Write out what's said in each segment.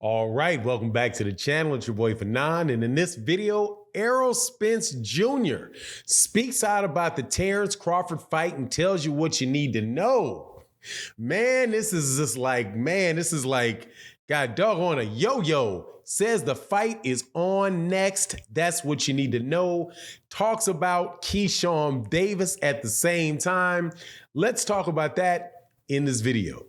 All right, welcome back to the channel. It's your boy Fanon, and in this video, Errol Spence Jr. speaks out about the Terence Crawford fight and tells you what you need to know. Man, this is like, God doggone a yo-yo. Says the fight is on next. That's what you need to know. Talks about Keyshawn Davis at the same time. Let's talk about that in this video.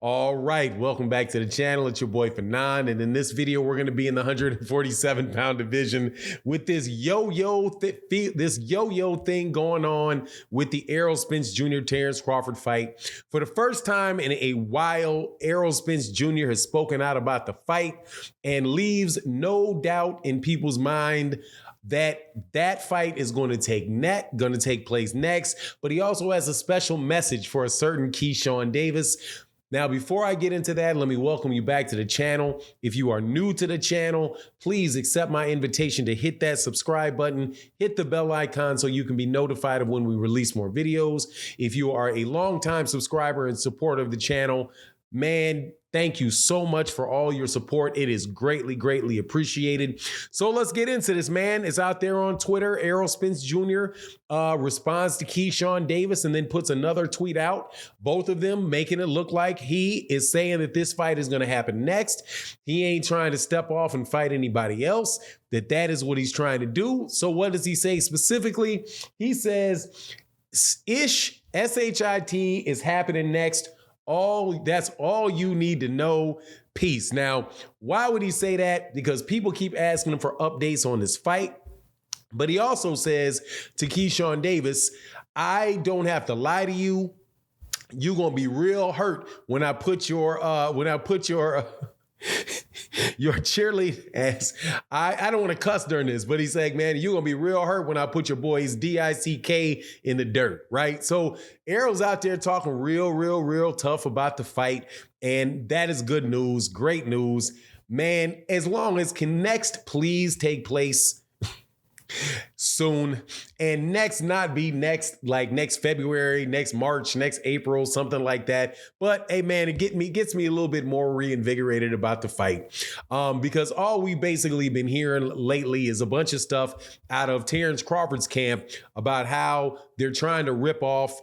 All right, welcome back to the channel. It's your boy Fanon, and in this video, we're going to be in the 147-pound division with this yo-yo thing going on with the Errol Spence Jr. Terence Crawford fight. For the first time in a while, Errol Spence Jr. has spoken out about the fight and leaves no doubt in people's mind that fight is going to take place next. But he also has a special message for a certain Keyshawn Davis. Now, before I get into that, let me welcome you back to the channel. If you are new to the channel, please accept my invitation to hit that subscribe button, hit the bell icon so you can be notified of when we release more videos. If you are a longtime subscriber and supporter of the channel, man, thank you so much for all your support. It is greatly, greatly appreciated. So let's get into this, man. It's out there on Twitter. Errol Spence Jr. Responds to Keyshawn Davis and then puts another tweet out. Both of them making it look like he is saying that this fight is going to happen next. He ain't trying to step off and fight anybody else, that is what he's trying to do. So what does he say specifically? He says, S-H-I-T is happening next. That's all you need to know. Peace. Now, why would he say that? Because people keep asking him for updates on this fight. But he also says to Keyshawn Davis, I don't have to lie to you. You're gonna be real hurt when I put your your cheerleader ass. I don't want to cuss during this, but he's like, man, you're going to be real hurt when I put your boys DICK in the dirt, right? So Errol's out there talking real tough about the fight, and that is good news, great news. Man, as long as can next please take place soon, and next not be next like next February, next March, next April, something like that. But hey, man, it gets me a little bit more reinvigorated about the fight, because all we basically been hearing lately is a bunch of stuff out of Terence Crawford's camp about how they're trying to rip off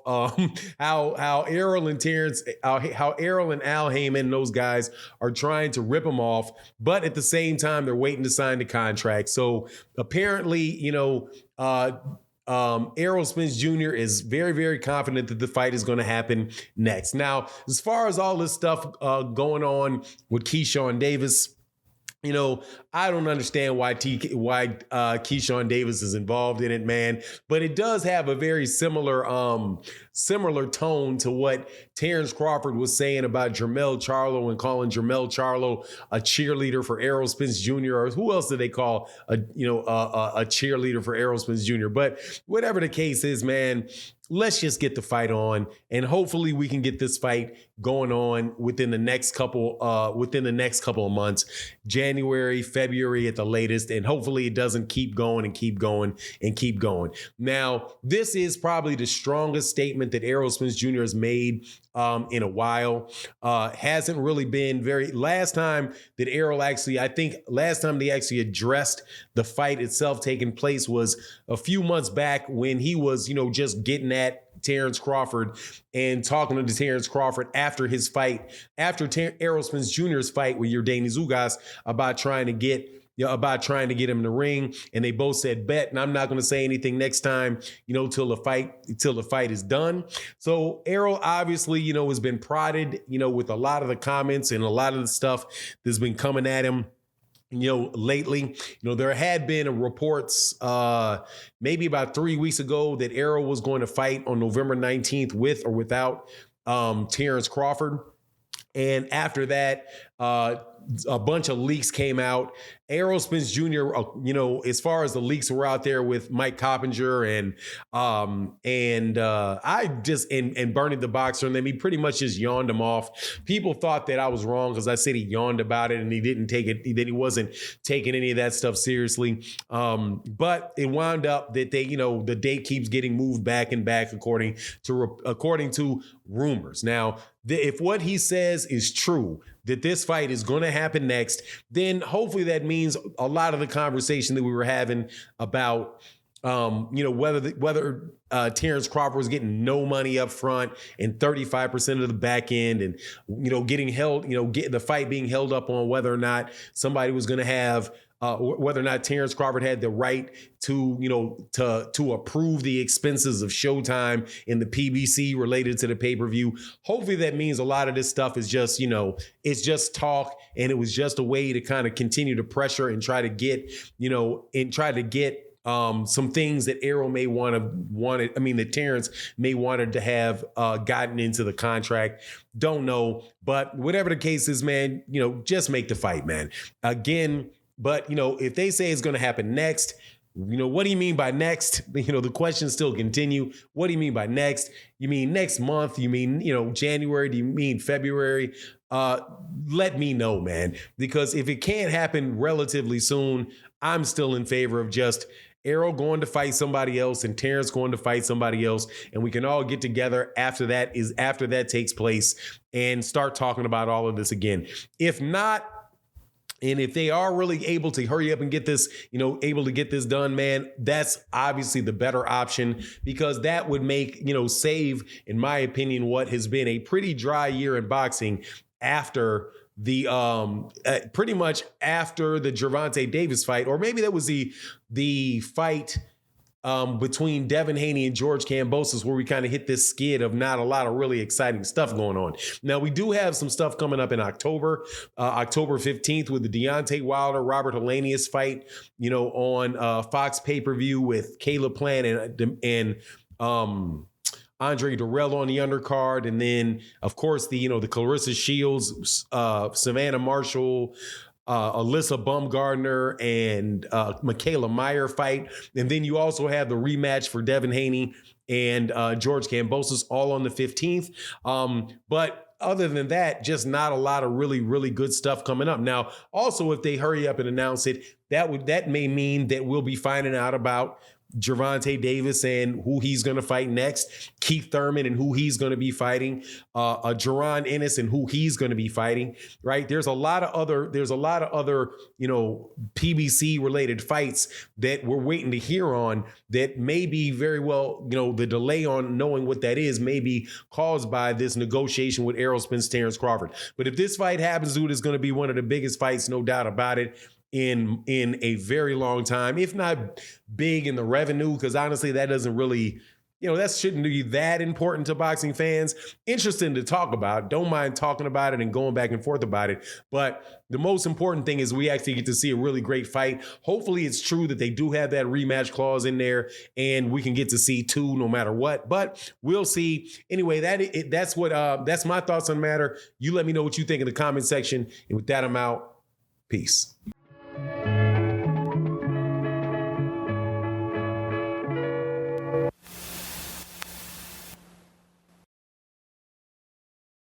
how Errol and Al Heyman and those guys are trying to rip him off, but at the same time they're waiting to sign the contract. So apparently, Errol Spence Jr. is very confident that the fight is going to happen next. Now, as far as all this stuff going on with Keyshawn Davis, I don't understand why Keyshawn Davis is involved in it, man. But it does have a very similar tone to what Terence Crawford was saying about Jermell Charlo and calling Jermell Charlo a cheerleader for Errol Spence Jr. Or who else did they call a cheerleader for Errol Spence Jr.? But whatever the case is, man, let's just get the fight on, and hopefully we can get this fight going on within the next couple of months, January, February at the latest, and hopefully it doesn't keep going and keep going and keep going. Now, this is probably the strongest statement that Errol Spence Jr. has made in a while. Hasn't really been last time they actually addressed the fight itself taking place was a few months back when he was, just getting at Terence Crawford and talking to Terence Crawford after his fight, Errol Spence Jr.'s fight with Yordenis Ugas about trying to get him in the ring, and they both said bet, and I'm not going to say anything next time, till the fight is done. So Errol obviously, has been prodded, with a lot of the comments and a lot of the stuff that's been coming at him. Lately, there had been reports maybe about 3 weeks ago that Errol was going to fight on November 19th with or without Terence Crawford. And after that, a bunch of leaks came out. Errol Spence Jr., as far as the leaks were out there with Mike Coppinger and Bernie the Boxer, and then he pretty much just yawned him off. People thought that I was wrong because I said he yawned about it and he didn't take it, that he wasn't taking any of that stuff seriously. But it wound up that the date keeps getting moved back and back according to rumors. Now, if what he says is true, that this fight is going to happen next, then hopefully that means a lot of the conversation that we were having about whether Terence Crawford was getting no money up front and 35% of the back end, and getting held, the fight being held up on whether or not somebody was going to have whether or not Terence Crawford had the right to approve the expenses of Showtime in the PBC related to the pay-per-view. Hopefully that means a lot of this stuff is just, it's just talk, and it was just a way to kind of continue to pressure and try to get, some things that Errol may that Terence may wanted to have gotten into the contract. Don't know. But whatever the case is, man, just make the fight, man. Again, but, if they say it's going to happen next, what do you mean by next? The questions still continue. What do you mean by next? You mean next month? You mean, January? Do you mean February? Let me know, man, because if it can't happen relatively soon, I'm still in favor of just Errol going to fight somebody else and Terence going to fight somebody else, and we can all get together after that takes place and start talking about all of this again. If not, and if they are really able to hurry up and get this, able to get this done, man, that's obviously the better option, because that would make, save, in my opinion, what has been a pretty dry year in boxing after the pretty much after the Gervonta Davis fight, or maybe that was the fight between Devin Haney and George Kambosos, where we kind of hit this skid of not a lot of really exciting stuff going on. Now, we do have some stuff coming up in October, October 15th, with the Deontay Wilder, Robert Helenius fight, on Fox pay-per-view with Caleb Plant and Andre Durrell on the undercard. And then, of course, the Clarissa Shields, Savannah Marshall, Alyssa Baumgardner and Michaela Meyer fight. And then you also have the rematch for Devin Haney and George Kambosos, all on the 15th. But other than that, just not a lot of really, really good stuff coming up. Now, also, if they hurry up and announce it, that may mean that we'll be finding out about Gervonta Davis and who he's going to fight next, Keith Thurman and who he's going to be fighting, Jaron Ennis and who he's going to be fighting, right? There's a lot of other, PBC related fights that we're waiting to hear on that may be very well, the delay on knowing what that is may be caused by this negotiation with Errol Spence, Terence Crawford. But if this fight happens, dude, it's going to be one of the biggest fights, no doubt about it, in a very long time, if not big in the revenue, because honestly, that doesn't really, that shouldn't be that important to boxing fans. Interesting to talk about. Don't mind talking about it and going back and forth about it. But the most important thing is we actually get to see a really great fight. Hopefully it's true that they do have that rematch clause in there and we can get to see two no matter what. But we'll see. Anyway, that's my thoughts on the matter. You let me know what you think in the comment section. And with that, I'm out. Peace.